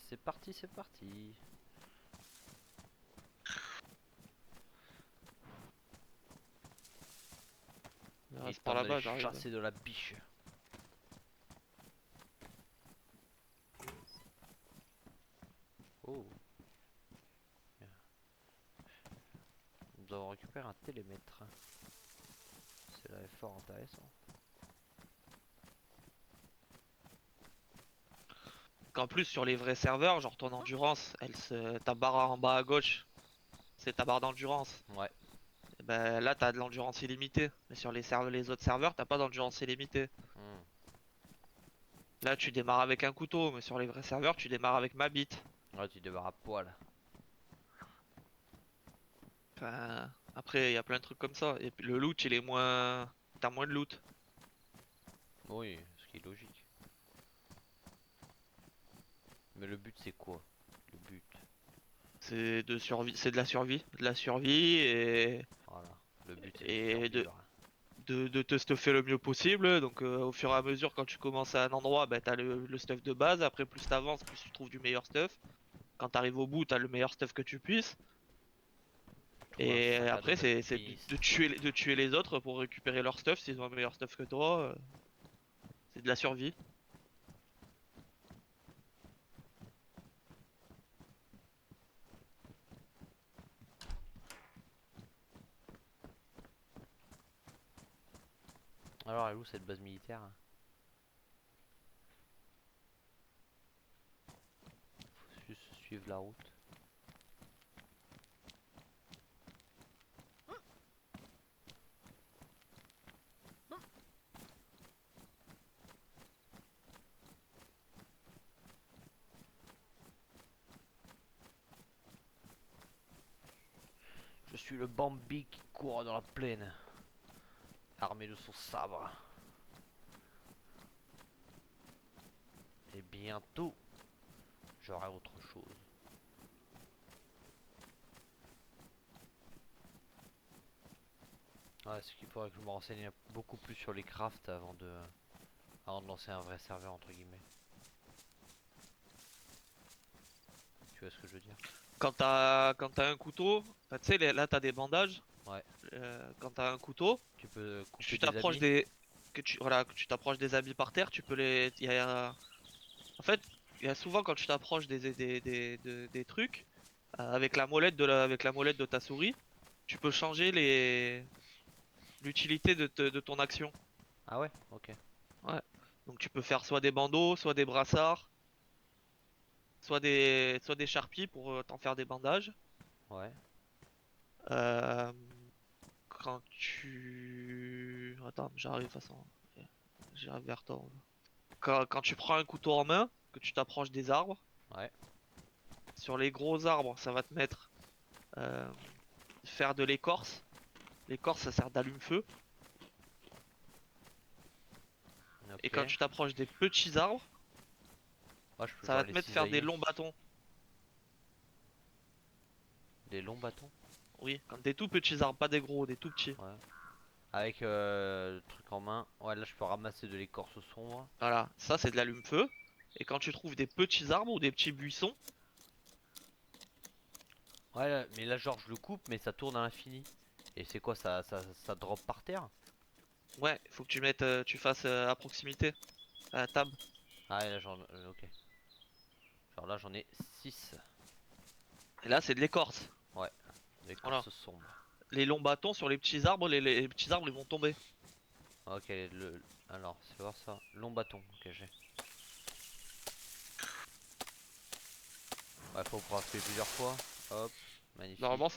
C'est parti, c'est parti. Il Il reste est par temps d'aller là-bas, j'arrive. chasser de la biche. Oh, nous avons récupéré un télémètre. C'est là fort intéressant. Qu'en plus, sur les vrais serveurs, genre ton endurance, ta barre en bas à gauche, c'est ta barre d'endurance. Ouais. Et ben là, t'as de l'endurance illimitée. Mais sur les autres serveurs, t'as pas d'endurance illimitée. Hmm. Là, tu démarres avec un couteau, mais sur les vrais serveurs, tu démarres avec ma bite. Ouais, tu démarres à poil. Enfin, après, il y a plein de trucs comme ça. Et puis, le loot, il est moins. T'as moins de loot. Oui, ce qui est logique. Mais le but c'est quoi? Le but. C'est de survie, c'est de la survie. De la survie Voilà. Le but c'est de et survivre. de te stuffer le mieux possible. Donc, au fur et à mesure, quand tu commences à un endroit, bah, t'as le stuff de base. Après, plus t'avances, plus tu trouves du meilleur stuff. Quand t'arrives au bout, t'as le meilleur stuff que tu puisses. Trouve un Et sac à dos après, c'est d'alpiniste. de tuer les autres pour récupérer leur stuff s'ils ont un meilleur stuff que toi. C'est de la survie. Alors, elle est où cette base militaire? Faut juste suivre la route. Je suis le Bambi qui court dans la plaine, armé de son sabre. Et bientôt, j'aurai autre chose. Ouais, ce qu'il faudrait que je me renseigne beaucoup plus sur les crafts avant de lancer un vrai serveur entre guillemets. Tu vois ce que je veux dire? Quand t'as un couteau, enfin, tu sais, là t'as des bandages. Ouais. Quand t'as un couteau, Tu peux couper tu des t'approches habits. des, voilà, que tu t'approches des habits par terre, tu peux en fait, il y a souvent quand tu t'approches des trucs, avec la molette avec la molette de ta souris, tu peux changer l'utilité de ton action. Ah ouais? Ok. Ouais. Donc tu peux faire soit des bandeaux, soit des brassards, soit des charpies pour t'en faire des bandages. Ouais. Euh, quand tu... Attends, j'arrive de toute façon. J'arrive vers toi. Quand tu prends un couteau en main, que tu t'approches des arbres, Ouais. sur les gros arbres, ça va te mettre euh, faire de l'écorce. L'écorce, ça sert d'allume-feu. Et Ok. quand tu t'approches des petits arbres, Moi je peux ça genre va te les mettre faire des cisailler. longs bâtons. Des longs bâtons. Oui, quand des tout petits arbres, pas des gros, des tout petits. Ouais. Avec le truc en main. Ouais, là je peux ramasser de l'écorce sombre. Voilà, ça c'est de l'allume-feu. Et quand tu trouves des petits arbres ou des petits buissons, Ouais, mais là genre je le coupe, mais ça tourne à l'infini. Et c'est quoi ça drop par terre? ouais, il faut que tu fasses à proximité, à la table. Ah ouais, là j'en... ok. Genre là j'en ai 6. Et là, c'est de l'écorce. Ouais. Voilà. L'écorce sombre. Les longs bâtons sur les petits arbres, les petits arbres ils vont tomber. Ok, alors, c'est voir ça. Long bâton, ok, j'ai. Ouais, faut crafter plusieurs fois. Hop, magnifique. Normalement,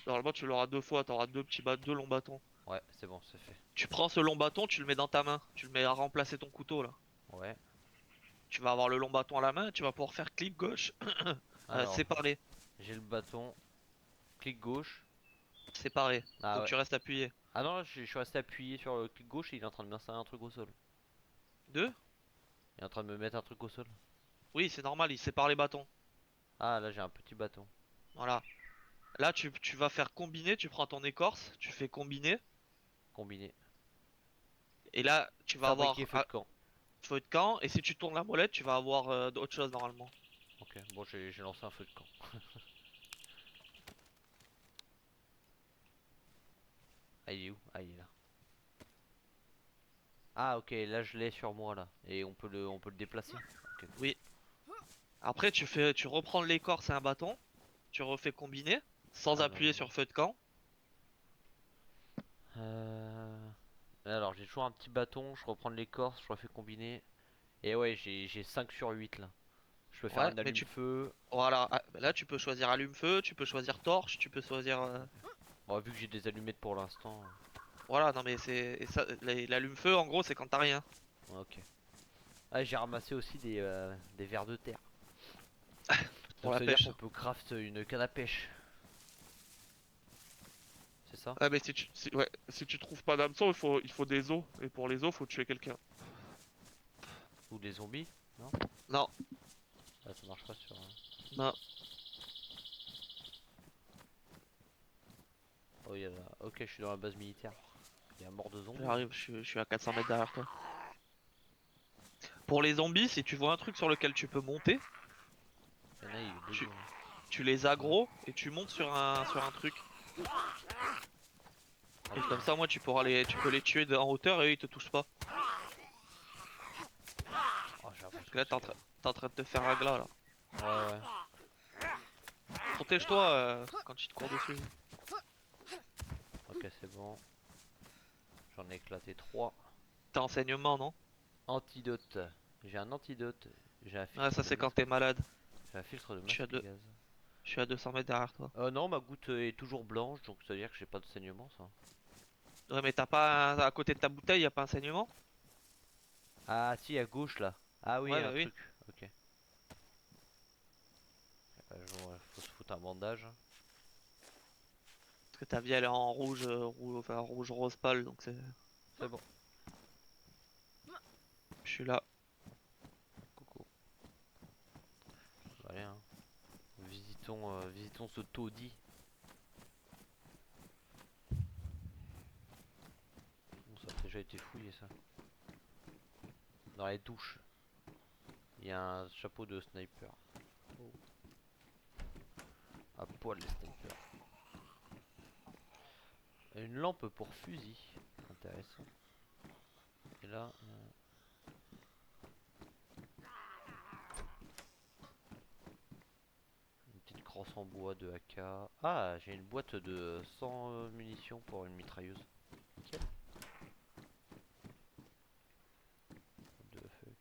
normalement tu l'auras deux fois, t'auras deux longs bâtons. Ouais, c'est bon, c'est fait. Tu prends ce long bâton, tu le mets dans ta main. Tu le mets à remplacer ton couteau là. Ouais. Tu vas avoir le long bâton à la main et tu vas pouvoir faire clic gauche, Alors, séparer, j'ai le bâton. Clic gauche. séparer. Ah Donc ouais. tu restes appuyé. Ah non, là, je suis resté appuyé sur le clic gauche et il est en train de m'installer un truc au sol. Deux? Il est en train de me mettre un truc au sol. Oui, c'est normal, il sépare les bâtons. Ah, là, j'ai un petit bâton. Voilà. Là, tu vas faire combiner, tu prends ton écorce, tu fais combiner. Combiné. Et là, tu vas Fabriquer avoir feu un de camp. feu de camp. Et si tu tournes la molette, tu vas avoir d'autres choses normalement. Ok, bon j'ai lancé un feu de camp. Ah il est où? Ah il est là. Ah ok, là je l'ai sur moi là. Et on peut le déplacer. Ok, cool. Oui. Après, tu reprends l'écorce et un bâton, tu refais combiner, sans Ah non, appuyer non, non. sur feu de camp. Euh... Alors j'ai toujours un petit bâton, je reprends de l'écorce, je refais combiner. Et ouais, j'ai 5 sur 8 là. Je peux faire Ouais, un mais tu... allume-feu. Voilà, ah, bah là tu peux choisir allume-feu, tu peux choisir torche, tu peux choisir... Bon, vu que j'ai des allumettes pour l'instant. Voilà, non mais c'est... et ça, l'allume-feu, en gros, c'est quand t'as rien. Ouais, ok. Ah, j'ai ramassé aussi des vers de terre. Pour Donc la ça veut dire pêche. qu'on peut craft une canne à pêche. C'est ça? Ouais, mais ouais, si tu trouves pas d'hameçon, il faut des os. Et pour les os, faut tuer quelqu'un. Ou des zombies? Non? Non, Ah, ça marche pas sur. non, Oh, il y a là. Ok, je suis dans la base militaire. Il y a mort de zombies là. j'arrive, je suis à 400 mètres derrière toi. Pour les zombies, si tu vois un truc sur lequel tu peux monter, Il y en a, il y a deux tu, zombies. tu les aggros et tu montes sur un truc. Ah, Et comme putain. ça, moi, tu peux les tuer en hauteur et eux, ils te touchent pas. Oh, j'ai Parce l'impression que là, que c'est. t'es en train de te faire un glas, là. Ouais, ouais. Protège-toi quand ils te courent dessus. Ok, c'est bon. J'en ai éclaté 3. T'as enseignement, non? Antidote. J'ai un antidote. J'ai un Ouais, filtre ça, de c'est quand masque. t'es malade. J'ai un filtre de Je suis à masque deux, gaz. je suis à 200 mètres derrière toi. Non, ma goutte est toujours blanche, donc ça veut dire que j'ai pas de saignement, ça. Ouais, mais t'as pas à côté de ta bouteille, y a pas un saignement? Ah, si, à gauche là. Ah oui, Ouais, un bah oui. truc. Ok. Ouais, faut se foutre un bandage. Parce que ta vie, elle est en rouge, enfin, rouge rose pâle, donc c'est. C'est bon. Je suis là. Coucou. Allez, hein. Visitons ce taudis. Bon, ça a déjà été fouillé, ça. Dans les douches, il y a un chapeau de sniper. Oh. À poil les snipers. Une lampe pour fusil. Intéressant. Et là, une petite crosse en bois de AK. Ah, j'ai une boîte de 100 munitions pour une mitrailleuse. Nickel. What the fuck.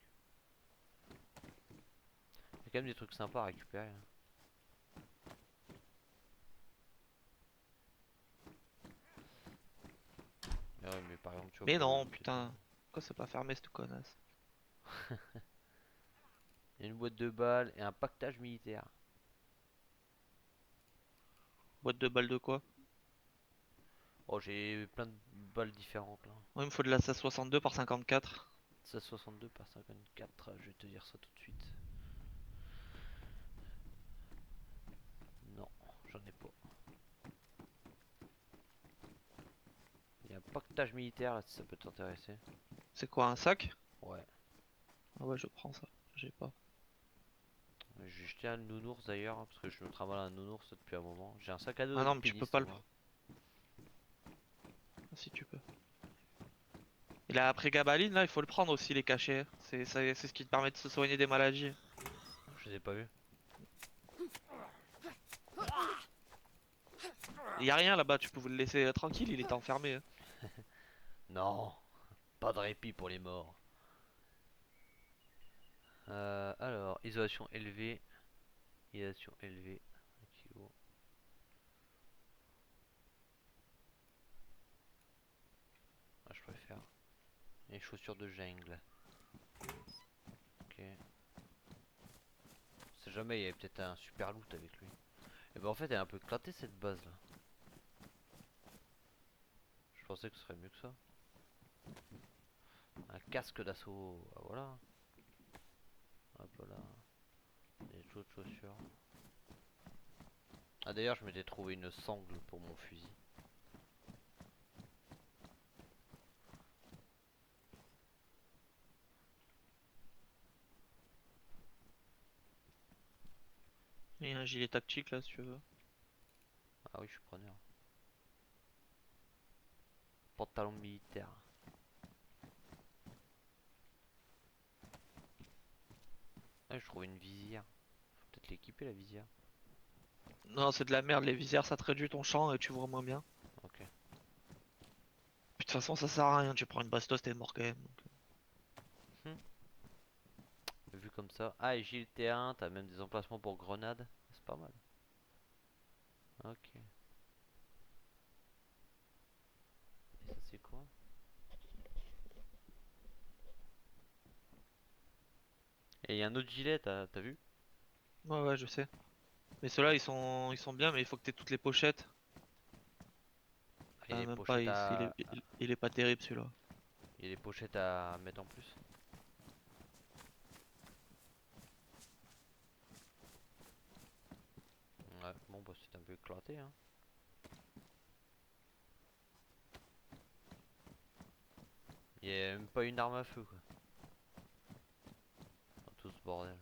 Il y a quand même des trucs sympas à récupérer, hein. Ah ouais, mais par exemple, tu vois Mais pour le non, loot et tout. putain. Pourquoi c'est pas fermé, cette connasse? Il y a une boîte de balles et un pactage militaire. Boîte de balles de quoi? Oh, j'ai plein de balles différentes là. Ouais, il me faut de la 1662 par 54. 1662 par 54, je vais te dire ça tout de suite. Non, j'en ai pas. Il y a un pactage militaire là si ça peut t'intéresser. C'est quoi, un sac? Ouais. Ah ouais, je prends ça. J'ai pas. J'ai jeté un nounours d'ailleurs, hein, parce que je me travaille un nounours depuis un moment. J'ai un sac à dos Ah non, mais tu peux d'alpiniste pas le moi. prendre. Ah, si tu peux. Et la prégabaline, là, il faut le prendre aussi, les cachets. C'est ce qui te permet de se soigner des maladies. Je les ai pas vus. Y a rien là-bas, tu pouvais le laisser tranquille, il était enfermé, hein. Non, pas de répit pour les morts. Alors, isolation élevée. Isolation élevée. 1 kilo. Ah, je préfère. Et chaussures de jungle. Ok. On sait jamais, il y avait peut-être un super loot avec lui. Et ben en fait, elle est un peu éclatée cette base là. Je pensais que ce serait mieux que ça. Un casque d'assaut. Ah, voilà. Hop là. Des autres chaussures. Ah d'ailleurs, je m'étais trouvé une sangle pour mon fusil. Et un gilet tactique là si tu veux. Ah oui, je suis preneur. Pantalon militaire. Ah, je trouve une visière. Faut peut-être l'équiper la visière. Non, c'est de la merde, les visières ça te réduit ton champ et tu vois moins bien. Ok. Puis de toute façon ça sert à rien, tu prends une bastos t'es mort quand même. Hmm. Vu comme ça. Ah, et gilet T1, t'as même des emplacements pour grenades. C'est pas mal. Ok. Et ça, c'est quoi? Et il y a un autre gilet, t'as vu? Ouais ouais je sais. Mais ceux-là ils sont bien mais il faut que t'aies toutes les pochettes. Ah, il y a les Même pas pochettes ici, à. il est pas terrible celui-là. Il y a les pochettes à mettre en plus. Ouais, bon, bah, c'est un peu éclaté, hein. Il y a même pas une arme à feu, quoi. Dans tout ce bordel.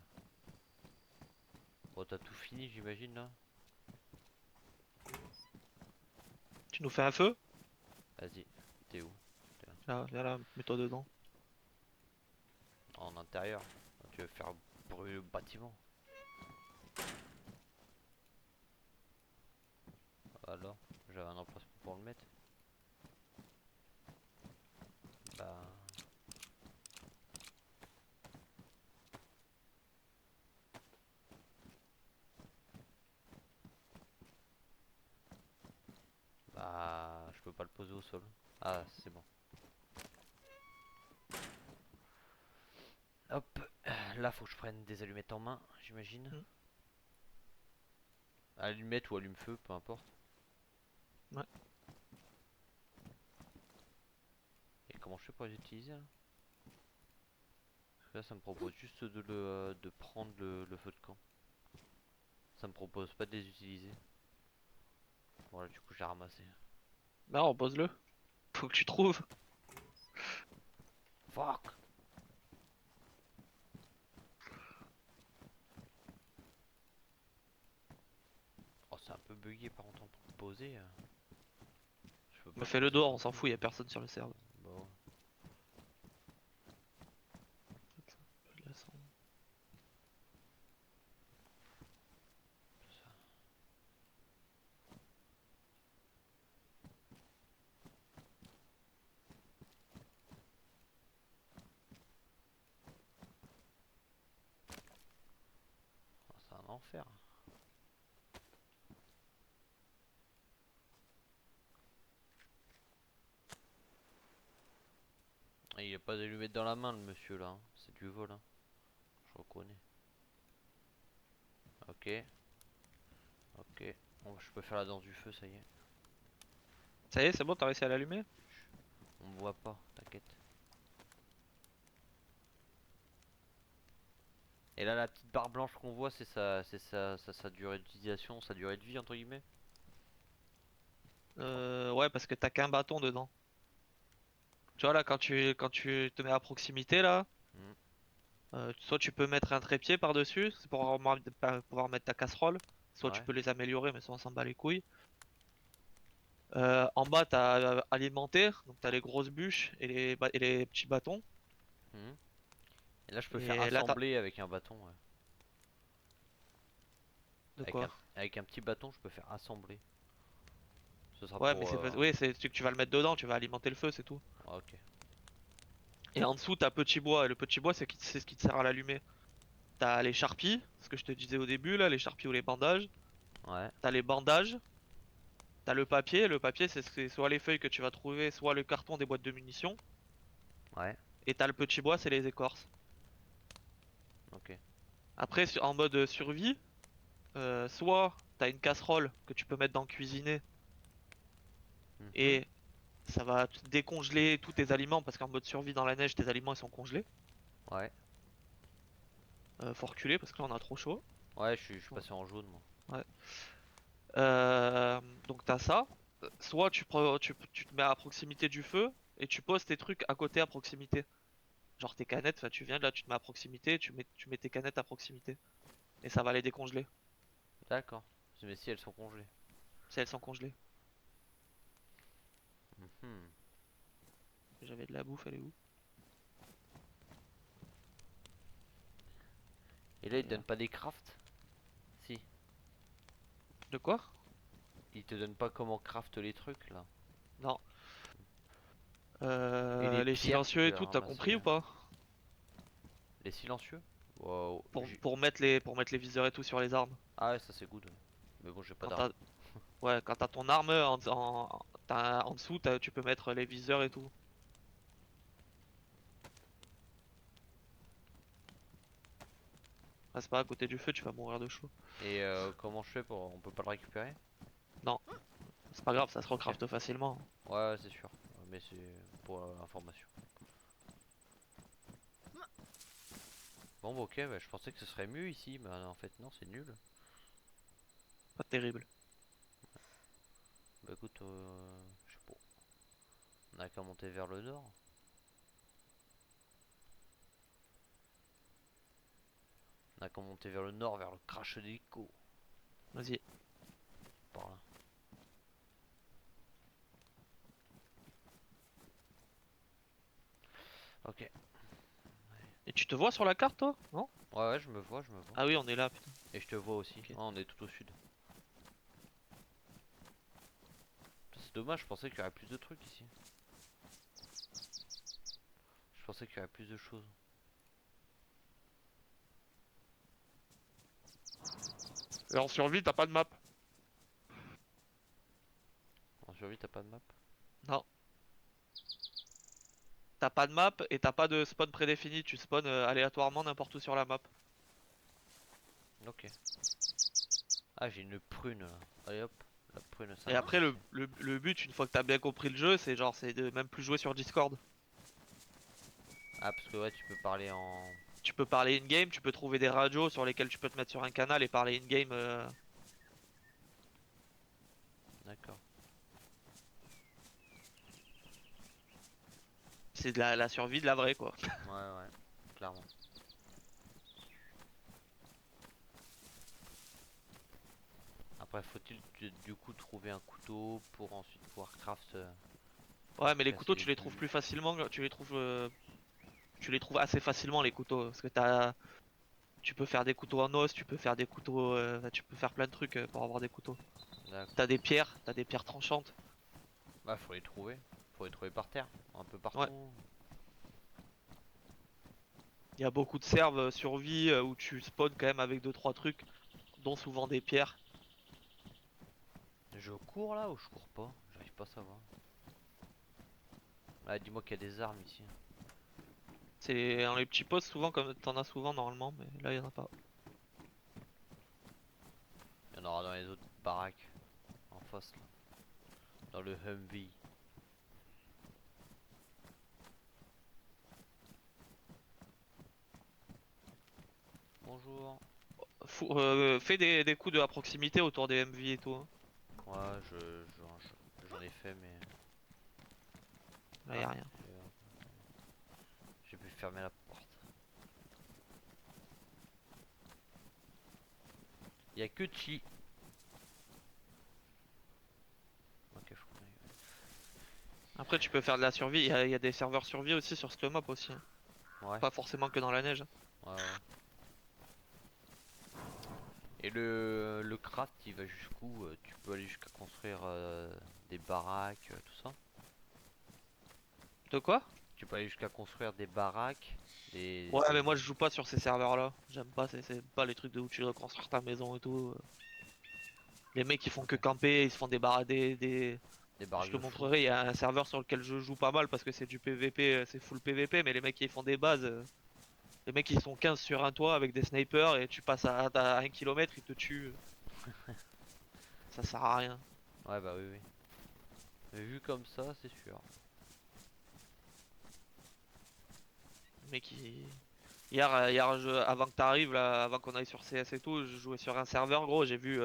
Bon, t'as tout fini, j'imagine, là? Tu nous fais un feu? Vas-y, t'es où? T'es là. Viens là, mets-toi dedans. En intérieur. Tu veux faire brûler le bâtiment. Alors, j'avais un emplacement pour le mettre. Bah. Bah. Je peux pas le poser au sol. Ah, c'est bon. Hop. Là, faut que je prenne des allumettes en main, j'imagine. Hmm. Allumettes ou allume-feu, peu importe. Ouais. Et comment je fais pour les utiliser là? Parce que là, ça me propose juste de prendre le feu de camp. Ça me propose pas de les utiliser. Voilà, du coup, j'ai ramassé. Bah repose-le. Faut que tu trouves. Fuck! Oh, c'est un peu bugué par contre pour le poser. Je peux pas Mais le fais-le poser dehors, non on s'en plus. fout, y a personne sur le serveur. Bon, ça. Oh, c'est un enfer. Et il a pas d'allumette dans la main, le monsieur là, hein. C'est du vol, hein. Je reconnais. Ok, ok. Bon, je peux faire la danse du feu, ça y est. Ça y est, c'est bon, t'as réussi à l'allumer? On me voit pas, t'inquiète. Et là, la petite barre blanche qu'on voit, sa durée d'utilisation, sa durée de vie, entre guillemets. Ouais, parce que t'as qu'un bâton dedans. Tu vois là, quand tu te mets à proximité là, Hmm. soit tu peux mettre un trépied par-dessus, c'est pour pouvoir mettre ta casserole. Soit tu Ouais, peux les améliorer, mais ça on s'en bat les couilles. En bas, t'as alimentaire, donc t'as les grosses bûches et les petits bâtons. hmm. Et là, je peux faire Et là, assembler avec un bâton, ouais. de quoi? Avec un petit bâton, je peux faire assembler. Ce sera Ouais, mais pour. oui, c'est que tu vas le mettre dedans, tu vas alimenter le feu, c'est tout. Ah, ok. Et en dessous, t'as petit bois, et le petit bois, c'est ce qui te sert à l'allumer. T'as les charpies, ce que je te disais au début là, les charpies ou les bandages. Ouais, T'as les bandages, t'as le papier c'est soit les feuilles que tu vas trouver, soit le carton des boîtes de munitions. ouais, Et t'as le petit bois, c'est les écorces. ok. Après, en mode survie, soit t'as une casserole que tu peux mettre dans le cuisiner Mhm. et ça va décongeler tous tes aliments parce qu'en mode survie dans la neige, tes aliments ils sont congelés. Ouais, Faut reculer parce que là on a trop chaud. ouais, je suis Ouais. passé en jaune, moi. Ouais. Donc t'as ça. Soit tu te mets à proximité du feu et tu poses tes trucs à côté à proximité. Genre tes canettes, enfin, tu viens là, tu te mets à proximité, tu mets tes canettes à proximité. Et ça va les décongeler. D'accord. Mais si elles sont congelées. Si elles sont congelées. Mhm. J'avais de la bouffe, elle est où? Et là, Elle ils est te là. donnent pas des crafts? Si. De quoi? Ils te donnent pas comment craft les trucs là. Non. Et les Les pierres, tu silencieux peux et les tout, t'as ramasser. compris ou pas? Les silencieux? Wow. Pour mettre les viseurs et tout sur les armes. Ah ouais, ça c'est good. Mais bon, j'ai pas Quand d'arme. t'as Ouais, quand t'as ton arme en dessous, tu peux mettre les viseurs et tout. Reste pas à côté du feu, tu vas mourir de chaud. Et comment je fais pour... On peut pas le récupérer? Non, c'est pas grave, ça se Ok. recraft facilement. Ouais, ouais, c'est sûr. Mais c'est pour information. Bon, bah, ok, bah, je pensais que ce serait mieux ici. Mais en fait, non, c'est nul. Pas terrible. Bah écoute, je sais pas. On a qu'à monter vers le nord. On a qu'à monter vers le nord, vers le crash d'hélico. Vas-y. Par là. Ok. Et tu te vois sur la carte, toi? Non? Ouais, ouais, je me vois, je me vois. Ah oui, on est là, putain. Et je te vois aussi. Ok. Oh, on est tout au sud. C'est dommage, je pensais qu'il y aurait plus de trucs ici. Je pensais qu'il y aurait plus de choses. Et en survie, t'as pas de map. En survie, t'as pas de map? Non. T'as pas de map et t'as pas de spawn prédéfini. Tu spawns aléatoirement n'importe où sur la map. Ok. Ah, j'ai une prune là. Allez hop, la prune, ça Et après, m'intéresse. le but, une fois que t'as bien compris le jeu, c'est de même plus jouer sur Discord. Ah, parce que ouais, tu peux parler en. Tu peux parler in-game, tu peux trouver des radios sur lesquelles tu peux te mettre sur un canal et parler in-game. D'accord. C'est de la survie de la vraie, quoi. Ouais, ouais, clairement. Après, faut-il du coup trouver un couteau pour ensuite pouvoir craft Ouais, mais les casser couteaux, les tu les trouves plus bûches. facilement. Tu les trouves assez facilement, les couteaux. Parce que tu peux faire des couteaux en os, tu peux faire des couteaux. Tu peux faire plein de trucs pour avoir des couteaux. D'accord. T'as des pierres tranchantes. Bah, faut les trouver. Faut les trouver par terre, un peu Ouais. partout. Il y a beaucoup de serves survie où tu spawns quand même avec deux trois trucs, dont souvent des pierres. Je cours là ou je cours pas? J'arrive pas à savoir. Ah, dis-moi qu'il y a des armes ici. C'est dans les petits postes souvent, comme t'en as souvent normalement, mais là il y en a pas. Il y en aura dans les autres baraques. En face là. Dans le Humvee. Bonjour. Fais des coups de à proximité autour des MV et tout, hein. Ouais, j'en ai fait, mais. Là y Ah, a rien. j'ai pu fermer la porte. Il y a que Chi. Ok, faut qu'on aille. Après tu peux faire de la survie, il y a des serveurs survie aussi sur cette map aussi, hein. Ouais, Pas forcément que dans la neige. ouais, ouais. Et le craft, il va jusqu'où? Tu peux aller jusqu'à construire des baraques, tout ça? De quoi? Tu peux aller jusqu'à construire des baraques, Ouais, mais moi je joue pas sur ces serveurs là. J'aime pas, c'est pas les trucs de où tu dois construire ta maison et tout. Les mecs ils font que Ok. camper, ils se font des barres Des Je baraques te de fou. montrerai, il y a un serveur sur lequel je joue pas mal parce que c'est du PVP, c'est full PVP, mais les mecs ils font des bases. Les mecs ils sont 15 sur un toit avec des snipers et tu passes à 1 km, ils te tuent. Ça sert à rien. Ouais, bah oui, oui. Mais vu comme ça, c'est sûr. Les mecs ils... avant que t'arrives là, avant qu'on aille sur CS et tout, je jouais sur un serveur gros, j'ai vu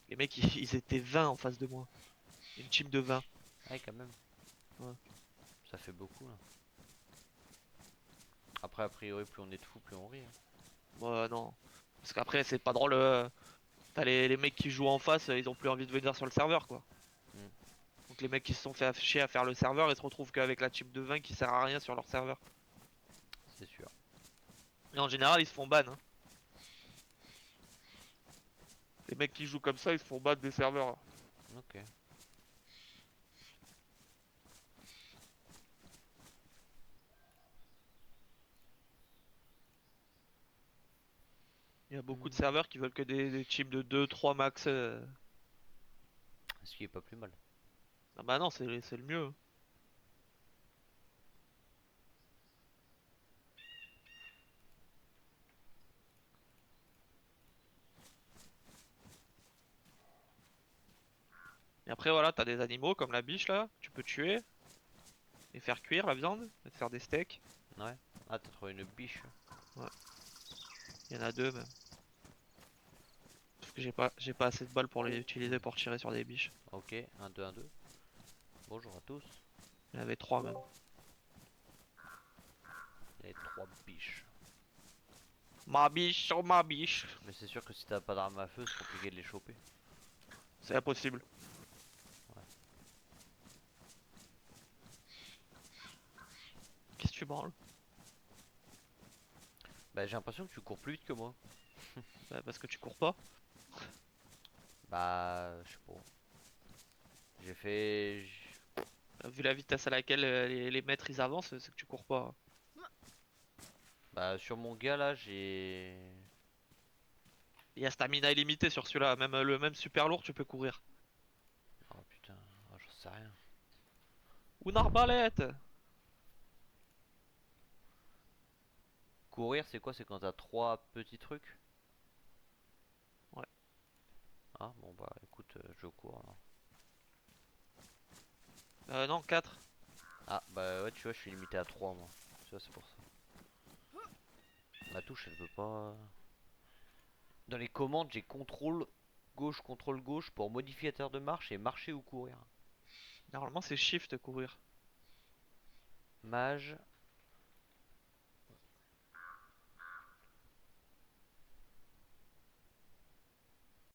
les mecs ils étaient 20 en face de moi. Une team de 20. Ouais, quand même. Ouais. Ça fait beaucoup là. Après, a priori, plus on est de fous, plus on rit, hein. Non. Parce qu'après c'est pas drôle. T'as les mecs qui jouent en face, ils ont plus envie de venir sur le serveur quoi. Hmm. Donc les mecs qui se sont fait chier à faire le serveur, ils se retrouvent qu'avec la chip de 20 qui sert à rien sur leur serveur. C'est sûr. Et en général, ils se font ban. Hein. Les mecs qui jouent comme ça, ils se font ban des serveurs. Ok. Il y a beaucoup de Hmm. serveurs qui veulent que des chips de 2, 3 max. Ce qui est pas plus mal. Ah bah non, c'est le mieux. Et après voilà, t'as des animaux comme la biche là, tu peux tuer et faire cuire la viande, et te faire des steaks. Ouais. Ah, t'as trouvé une biche. Ouais, il y en a deux même. Parce que j'ai pas assez de balles pour les utiliser pour tirer sur des biches. Ok, un deux un deux. Bonjour à tous. Il y en avait trois même. Il y a trois biches. Ma biche, oh ma biche. Mais c'est sûr que si t'as pas d'arme à feu, c'est compliqué de les choper. C'est impossible. Ouais. Qu'est-ce que tu branles? Bah, j'ai l'impression que tu cours plus vite que moi. Bah, parce que tu cours pas. Bah, je sais pas. J'ai fait. Vu la vitesse à laquelle les maîtres ils avancent, c'est que tu cours pas. Bah, sur mon gars là, j'ai. Il y a stamina illimité sur celui-là, même le même super lourd tu peux courir. Oh putain, oh, j'en sais rien. Une arbalète! Courir, c'est quoi? C'est quand t'as trois petits trucs? Ouais. Ah, bon, bah écoute, je cours alors. Non, 4. Ah, bah ouais, tu vois, je suis limité à 3 moi. Tu vois, c'est pour ça. Ma touche, elle veut pas. Dans les commandes, j'ai contrôle gauche pour modificateur de marche et marcher ou courir. Normalement c'est shift courir. Mage,